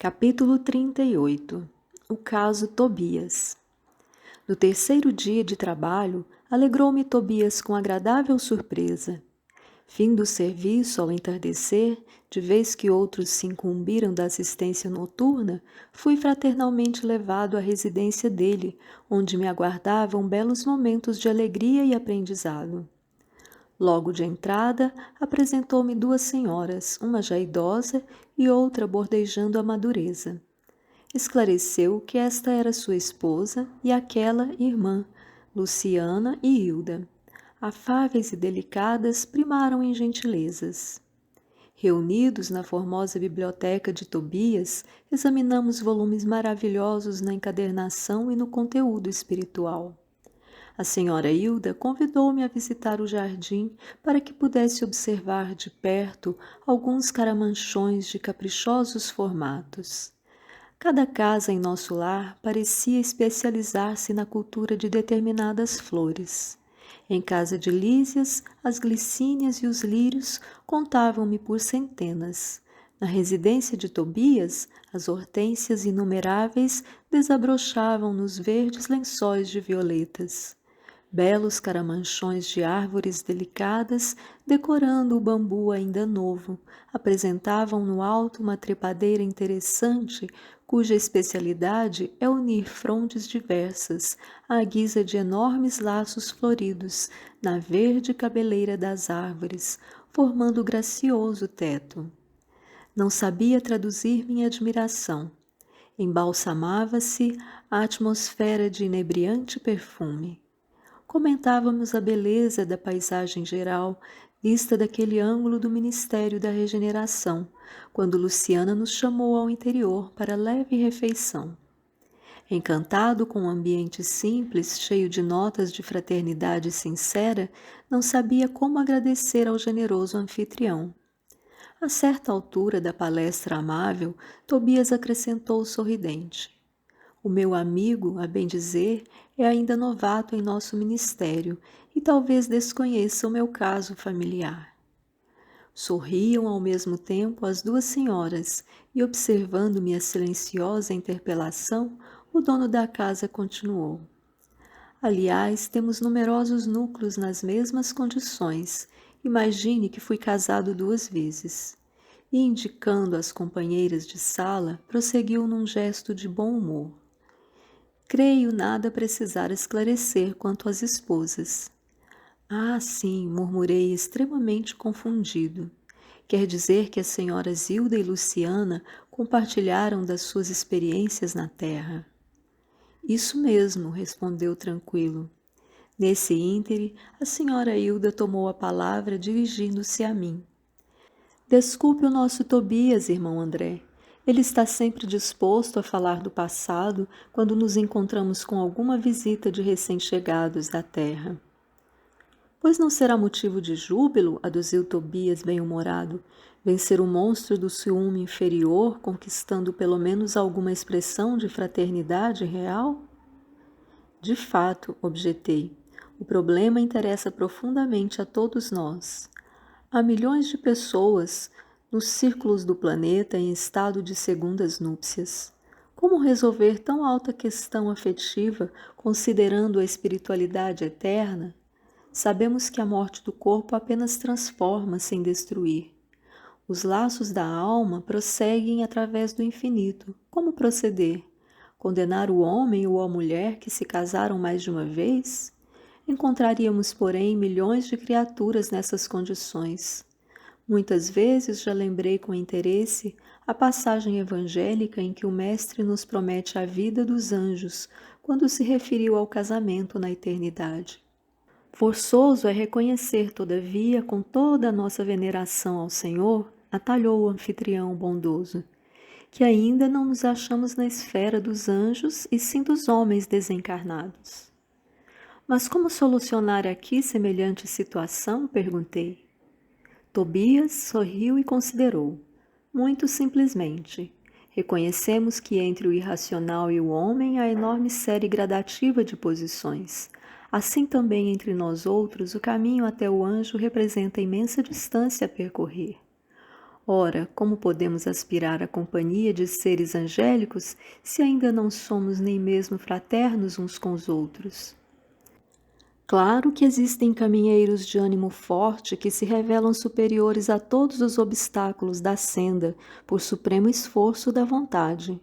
Capítulo 38. O caso Tobias. No terceiro dia de trabalho, alegrou-me Tobias com agradável surpresa. Findo o serviço ao entardecer, de vez que outros se incumbiram da assistência noturna, fui fraternalmente levado à residência dele, onde me aguardavam belos momentos de alegria e aprendizado. Logo de entrada, apresentou-me duas senhoras, uma já idosa e outra bordejando a madureza. Esclareceu que esta era sua esposa e aquela irmã, Luciana e Hilda. Afáveis e delicadas, primaram em gentilezas. Reunidos na formosa biblioteca de Tobias, examinamos volumes maravilhosos na encadernação e no conteúdo espiritual. A senhora Hilda convidou-me a visitar o jardim para que pudesse observar de perto alguns caramanchões de caprichosos formatos. Cada casa em nosso lar parecia especializar-se na cultura de determinadas flores. Em casa de Lísias, as glicínias e os lírios contavam-me por centenas. Na residência de Tobias, as hortênsias inumeráveis desabrochavam nos verdes lençóis de violetas. Belos caramanchões de árvores delicadas, decorando o bambu ainda novo, apresentavam no alto uma trepadeira interessante, cuja especialidade é unir frondes diversas, à guisa de enormes laços floridos, na verde cabeleira das árvores, formando gracioso teto. Não sabia traduzir minha admiração. Embalsamava-se a atmosfera de inebriante perfume. Comentávamos a beleza da paisagem geral, vista daquele ângulo do Ministério da Regeneração, quando Luciana nos chamou ao interior para leve refeição. Encantado com o ambiente simples, cheio de notas de fraternidade sincera, não sabia como agradecer ao generoso anfitrião. A certa altura da palestra amável, Tobias acrescentou sorridente: "O meu amigo, a bem dizer, é ainda novato em nosso ministério e talvez desconheça o meu caso familiar." Sorriam ao mesmo tempo as duas senhoras e, observando minha silenciosa interpelação, o dono da casa continuou: "Aliás, temos numerosos núcleos nas mesmas condições. Imagine que fui casado 2 vezes." E, indicando as companheiras de sala, prosseguiu num gesto de bom humor: "Creio nada precisar esclarecer quanto às esposas." "Ah, sim," murmurei extremamente confundido. "Quer dizer que as senhoras Hilda e Luciana compartilharam das suas experiências na terra." "Isso mesmo," respondeu tranquilo. Nesse íntere, a senhora Hilda tomou a palavra dirigindo-se a mim: "Desculpe o nosso Tobias, irmão André. Ele está sempre disposto a falar do passado quando nos encontramos com alguma visita de recém-chegados da terra." "Pois não será motivo de júbilo," aduziu Tobias bem-humorado, "vencer o monstro do ciúme inferior, conquistando pelo menos alguma expressão de fraternidade real?" "De fato," objetei, "o problema interessa profundamente a todos nós. Há milhões de pessoas nos círculos do planeta em estado de segundas núpcias. Como resolver tão alta questão afetiva considerando a espiritualidade eterna? Sabemos que a morte do corpo apenas transforma sem destruir. Os laços da alma prosseguem através do infinito. Como proceder? Condenar o homem ou a mulher que se casaram mais de uma vez? Encontraríamos, porém, milhões de criaturas nessas condições. Muitas vezes já lembrei com interesse a passagem evangélica em que o Mestre nos promete a vida dos anjos, quando se referiu ao casamento na eternidade. Forçoso é reconhecer, todavia, com toda a nossa veneração ao Senhor, atalhou o anfitrião bondoso, que ainda não nos achamos na esfera dos anjos e sim dos homens desencarnados. "Mas como solucionar aqui semelhante situação?" perguntei. Tobias sorriu e considerou. "Muito simplesmente. Reconhecemos que entre o irracional e o homem há enorme série gradativa de posições. Assim também entre nós outros, o caminho até o anjo representa imensa distância a percorrer. Ora, como podemos aspirar à companhia de seres angélicos se ainda não somos nem mesmo fraternos uns com os outros? Claro que existem caminheiros de ânimo forte que se revelam superiores a todos os obstáculos da senda por supremo esforço da vontade,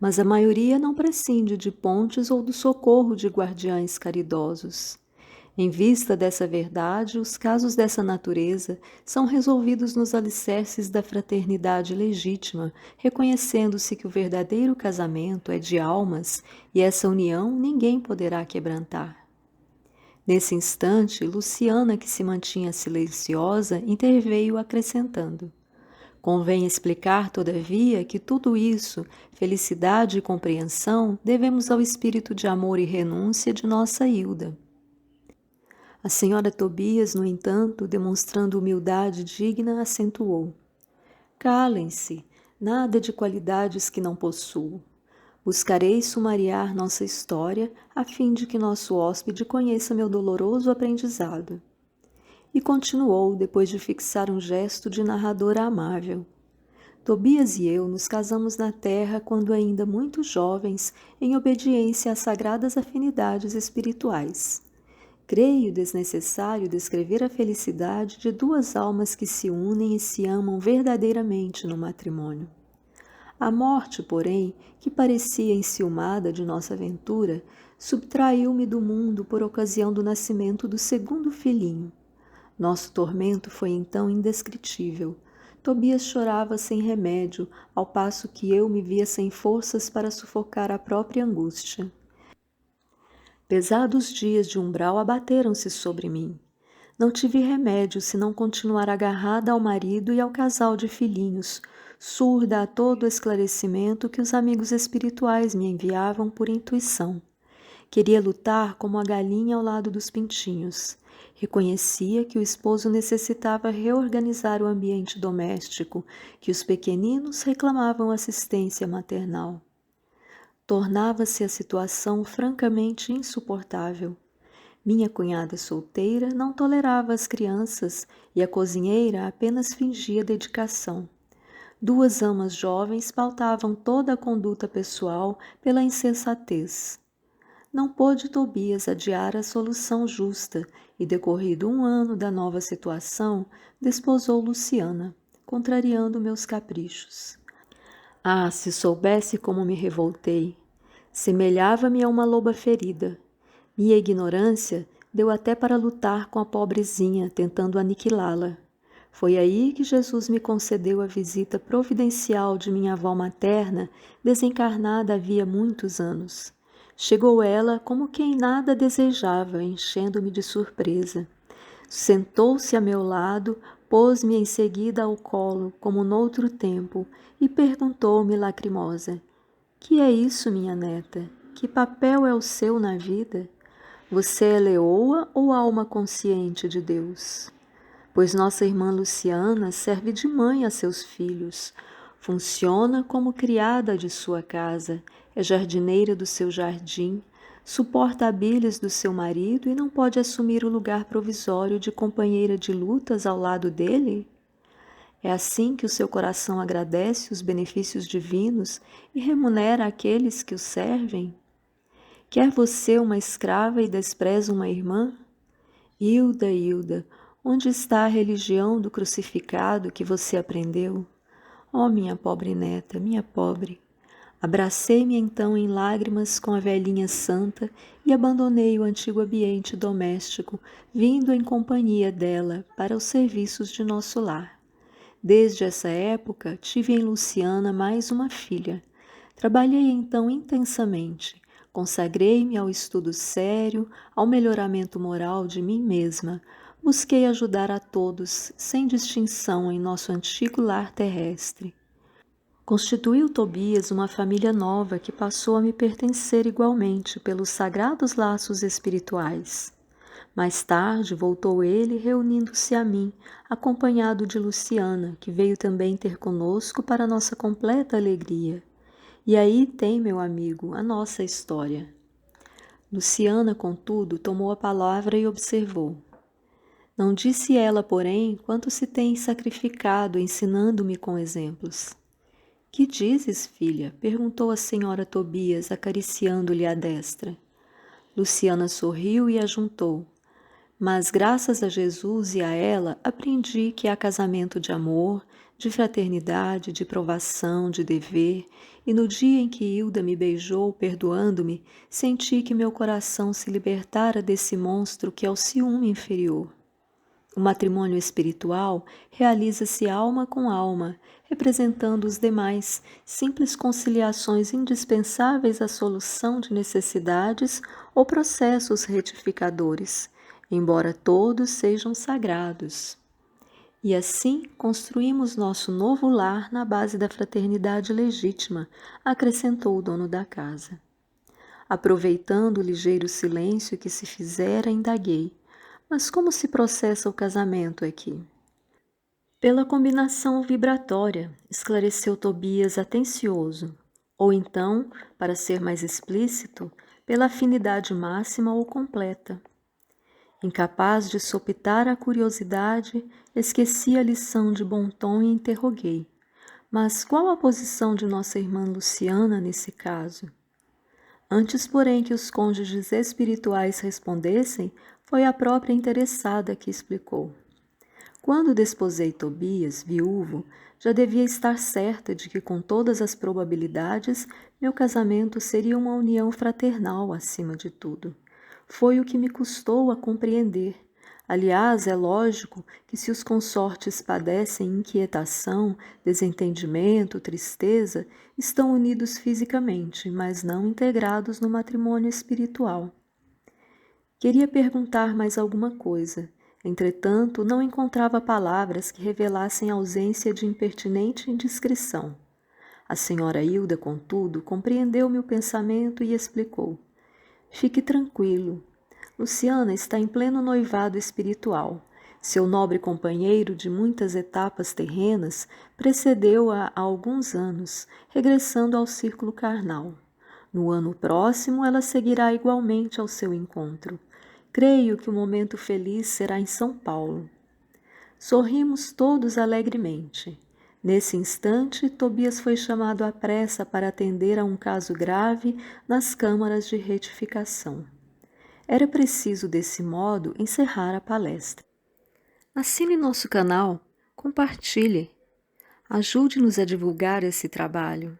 mas a maioria não prescinde de pontes ou do socorro de guardiães caridosos. Em vista dessa verdade, os casos dessa natureza são resolvidos nos alicerces da fraternidade legítima, reconhecendo-se que o verdadeiro casamento é de almas e essa união ninguém poderá quebrantar. Nesse instante, Luciana, que se mantinha silenciosa, interveio acrescentando: convém explicar, todavia, que tudo isso, felicidade e compreensão, devemos ao espírito de amor e renúncia de nossa Hilda. A senhora Tobias, no entanto, demonstrando humildade digna, acentuou: calem-se, nada de qualidades que não possuo. Buscarei sumariar nossa história, a fim de que nosso hóspede conheça meu doloroso aprendizado. E continuou, depois de fixar um gesto de narradora amável. Tobias e eu nos casamos na terra quando ainda muito jovens, em obediência às sagradas afinidades espirituais. Creio desnecessário descrever a felicidade de duas almas que se unem e se amam verdadeiramente no matrimônio. A morte, porém, que parecia enciumada de nossa aventura, subtraiu-me do mundo por ocasião do nascimento do segundo filhinho. Nosso tormento foi então indescritível. Tobias chorava sem remédio, ao passo que eu me via sem forças para sufocar a própria angústia. Pesados dias de umbral abateram-se sobre mim. Não tive remédio senão continuar agarrada ao marido e ao casal de filhinhos, surda a todo o esclarecimento que os amigos espirituais me enviavam por intuição. Queria lutar como a galinha ao lado dos pintinhos. Reconhecia que o esposo necessitava reorganizar o ambiente doméstico, que os pequeninos reclamavam assistência maternal. Tornava-se a situação francamente insuportável. Minha cunhada solteira não tolerava as crianças e a cozinheira apenas fingia dedicação. Duas amas jovens pautavam toda a conduta pessoal pela insensatez. Não pôde Tobias adiar a solução justa e, decorrido 1 ano da nova situação, desposou Luciana, contrariando meus caprichos. Ah, se soubesse como me revoltei! Semelhava-me a uma loba ferida. Minha ignorância deu até para lutar com a pobrezinha, tentando aniquilá-la. Foi aí que Jesus me concedeu a visita providencial de minha avó materna, desencarnada havia muitos anos. Chegou ela como quem nada desejava, enchendo-me de surpresa. Sentou-se a meu lado, pôs-me em seguida ao colo, como noutro tempo, e perguntou-me lacrimosa: que é isso, minha neta? Que papel é o seu na vida? Você é leoa ou alma consciente de Deus? Pois nossa irmã Luciana serve de mãe a seus filhos, funciona como criada de sua casa, é jardineira do seu jardim, suporta a bilhas do seu marido e não pode assumir o lugar provisório de companheira de lutas ao lado dele? É assim que o seu coração agradece os benefícios divinos e remunera aqueles que o servem? Quer você uma escrava e despreza uma irmã? Hilda, Hilda, onde está a religião do crucificado que você aprendeu? Oh, minha pobre neta, minha pobre! Abracei-me então em lágrimas com a velhinha santa e abandonei o antigo ambiente doméstico, vindo em companhia dela para os serviços de nosso lar. Desde essa época, tive em Luciana mais uma filha. Trabalhei então intensamente. Consagrei-me ao estudo sério, ao melhoramento moral de mim mesma. Busquei ajudar a todos, sem distinção, em nosso antigo lar terrestre. Constituiu Tobias uma família nova que passou a me pertencer igualmente pelos sagrados laços espirituais. Mais tarde voltou ele reunindo-se a mim, acompanhado de Luciana, que veio também ter conosco para nossa completa alegria. E aí tem, meu amigo, a nossa história. Luciana, contudo, tomou a palavra e observou: Não disse ela, porém, quanto se tem sacrificado ensinando-me com exemplos. Que dizes, filha? Perguntou a senhora Tobias, acariciando-lhe a destra. Luciana sorriu e ajuntou. Mas, graças a Jesus e a ela, aprendi que há casamento de amor, de fraternidade, de provação, de dever, e no dia em que Hilda me beijou, perdoando-me, senti que meu coração se libertara desse monstro que é o ciúme inferior. O matrimônio espiritual realiza-se alma com alma, representando os demais, simples conciliações indispensáveis à solução de necessidades ou processos retificadores, embora todos sejam sagrados. E assim construímos nosso novo lar na base da fraternidade legítima, acrescentou o dono da casa. Aproveitando o ligeiro silêncio que se fizera, indaguei. Mas como se processa o casamento aqui? Pela combinação vibratória, esclareceu Tobias atencioso. Ou então, para ser mais explícito, pela afinidade máxima ou completa. Incapaz de sopitar a curiosidade, esqueci a lição de bom tom e interroguei. Mas qual a posição de nossa irmã Luciana nesse caso? Antes, porém, que os cônjuges espirituais respondessem, foi a própria interessada que explicou. Quando desposei Tobias, viúvo, já devia estar certa de que, com todas as probabilidades, meu casamento seria uma união fraternal acima de tudo. Foi o que me custou a compreender. Aliás, é lógico que se os consortes padecem inquietação, desentendimento, tristeza, estão unidos fisicamente, mas não integrados no matrimônio espiritual. Queria perguntar mais alguma coisa. Entretanto, não encontrava palavras que revelassem ausência de impertinente indiscrição. A senhora Hilda, contudo, compreendeu meu pensamento e explicou. Fique tranquilo. Luciana está em pleno noivado espiritual. Seu nobre companheiro de muitas etapas terrenas precedeu-a há alguns anos, regressando ao círculo carnal. No ano próximo, ela seguirá igualmente ao seu encontro. Creio que o momento feliz será em São Paulo. Sorrimos todos alegremente. Nesse instante, Tobias foi chamado à pressa para atender a um caso grave nas câmaras de retificação. Era preciso, desse modo, encerrar a palestra. Assine nosso canal, compartilhe, ajude-nos a divulgar esse trabalho.